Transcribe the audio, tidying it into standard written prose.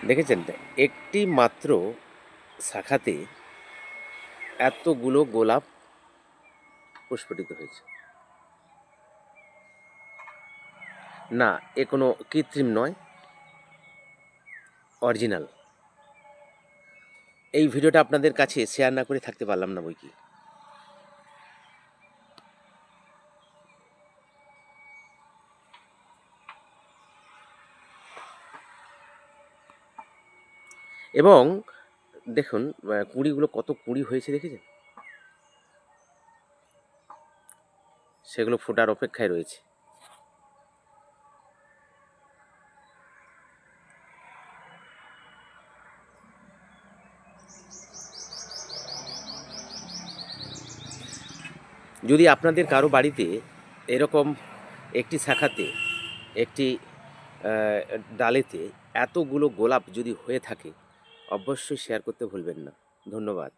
দেখেছেন তো? একটি মাত্র শাখাতে এতগুলো গোলাপ প্রস্ফুটিত হয়েছে। না, এ কোনো কৃত্রিম নয়, অরিজিনাল। এই ভিডিওটা আপনাদের কাছে শেয়ার না করে থাকতে পারলাম না বৈকি। এবং দেখুন কুঁড়িগুলো কত কুঁড়ি হয়েছে দেখেছেন? সেগুলো ফোটার অপেক্ষায় রয়েছে। যদি আপনাদের কারো বাড়িতে এরকম একটি শাখাতে, একটি ডালেতে এতগুলো গোলাপ যদি হয়ে থাকে, অবশ্যই শেয়ার করতে ভুলবেন না। ধন্যবাদ।